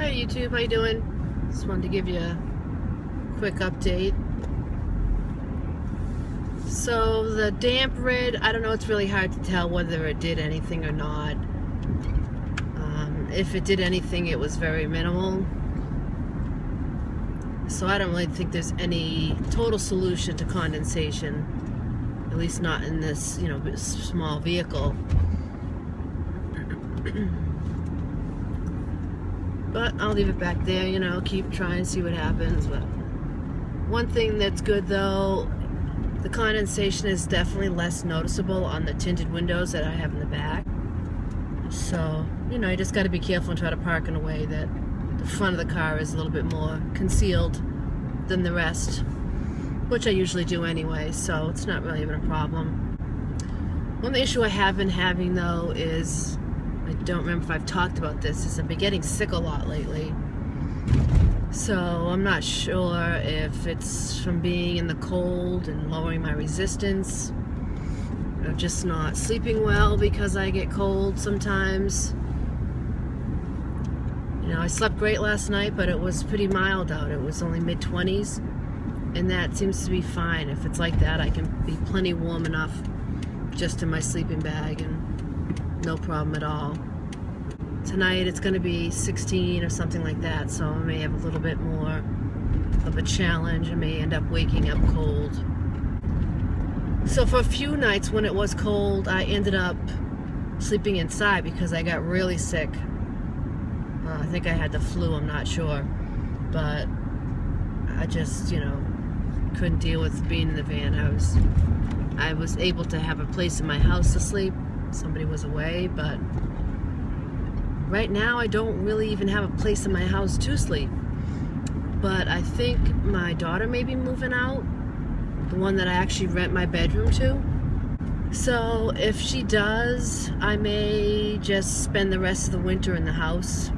Hi YouTube, how you doing? Just wanted to give you a quick update. So the damp rid, I don't know, it's really hard to tell whether it did anything or not. If it did anything, it was very minimal. So I don't really think there's any total solution to condensation, at least not in this, small vehicle. But I'll leave it back there, keep trying, see what happens. But one thing that's good though, the condensation is definitely less noticeable on the tinted windows that I have in the back. So, you just got to be careful and try to park in a way that the front of the car is a little bit more concealed than the rest, which I usually do anyway, so it's not really even a problem. One issue I have been having though is, I don't remember if I've talked about this, is I've been getting sick a lot lately. So I'm not sure if it's from being in the cold and lowering my resistance, or just not sleeping well because I get cold sometimes. I slept great last night, but it was pretty mild out. It was only mid-20s, and that seems to be fine. If it's like that, I can be plenty warm enough just in my sleeping bag and no problem at all. Tonight it's going to be 16 or something like that, so I may have a little bit more of a challenge. I may end up waking up cold. So for a few nights when it was cold, I ended up sleeping inside because I got really sick. I think I had the flu, I'm not sure. But I just, couldn't deal with being in the van. I was able to have a place in my house to sleep. Somebody was away, but right now I don't really even have a place in my house to sleep. But I think my daughter may be moving out, the one that I actually rent my bedroom to. So if she does, I may just spend the rest of the winter in the house.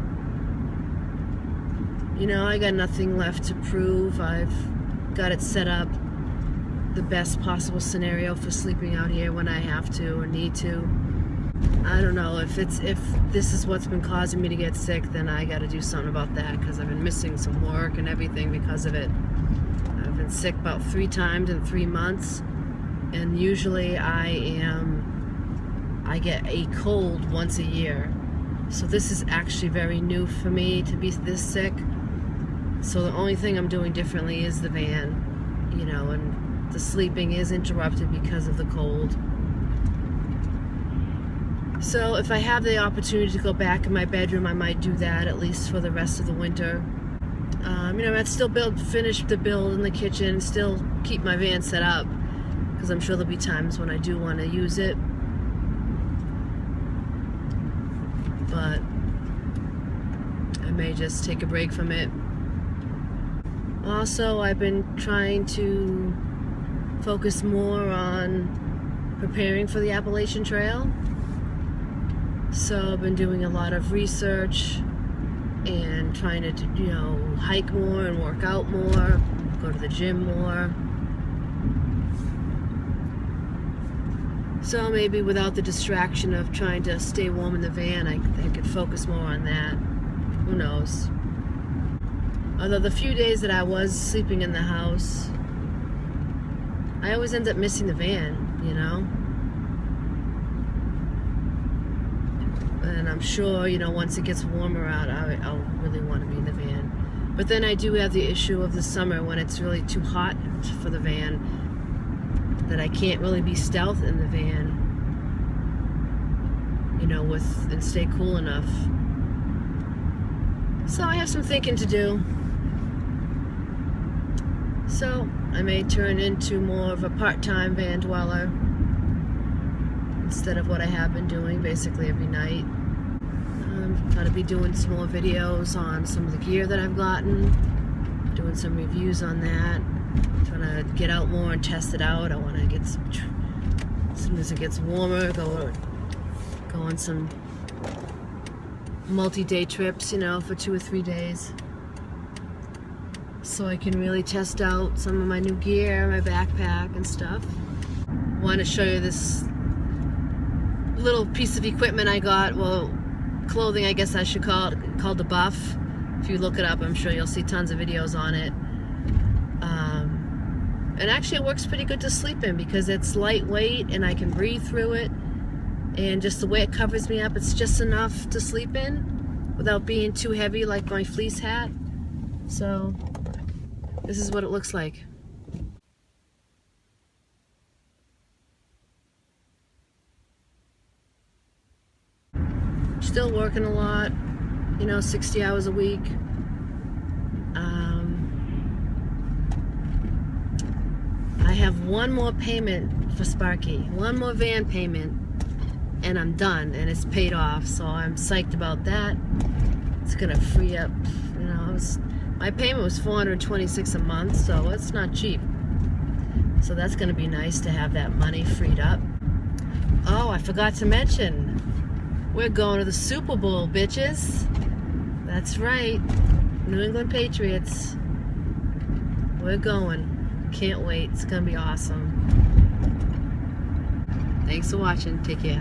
I got nothing left to prove. I've got it set up the best possible scenario for sleeping out here when I have to or need to. I don't know, if this is what's been causing me to get sick, then I got to do something about that, because I've been missing some work and everything because of it. I've been sick about 3 times in 3 months, and usually I get a cold once a year. So this is actually very new for me to be this sick. So the only thing I'm doing differently is the van, and the sleeping is interrupted because of the cold. So if I have the opportunity to go back in my bedroom, I might do that, at least for the rest of the winter. I'd still finish the build in the kitchen, still keep my van set up, because I'm sure there'll be times when I do want to use it. But I may just take a break from it. Also, I've been trying to focus more on preparing for the Appalachian Trail. So I've been doing a lot of research and trying to, hike more and work out more, go to the gym more. So maybe without the distraction of trying to stay warm in the van, I could focus more on that. Who knows? Although the few days that I was sleeping in the house, I always end up missing the van, And I'm sure, once it gets warmer out, I'll really want to be in the van. But then I do have the issue of the summer when it's really too hot for the van, that I can't really be stealth in the van, and stay cool enough. So I have some thinking to do. So I may turn into more of a part-time van dweller instead of what I have been doing basically every night. I'm trying to be doing some more videos on some of the gear that I've gotten, doing some reviews on that, trying to get out more and test it out. I want to get some, as soon as it gets warmer, go on some multi-day trips, for 2 or 3 days, so I can really test out some of my new gear, my backpack and stuff. I want to show you this little piece of equipment I got, well, clothing I guess I should call it, called the Buff If you look it up, I'm sure you'll see tons of videos on it. And actually it works pretty good to sleep in because it's lightweight and I can breathe through it. And just the way it covers me up, it's just enough to sleep in without being too heavy like my fleece hat. So this is what it looks like. Still working a lot, 60 hours a week. I have one more payment for Sparky, one more van payment, and I'm done, and it's paid off, so I'm psyched about that. It's gonna free up, my payment was $426 a month, so it's not cheap. So that's gonna be nice to have that money freed up. Oh, I forgot to mention, we're going to the Super Bowl, bitches. That's right, New England Patriots. We're going. Can't wait. It's gonna be awesome. Thanks for watching. Take care.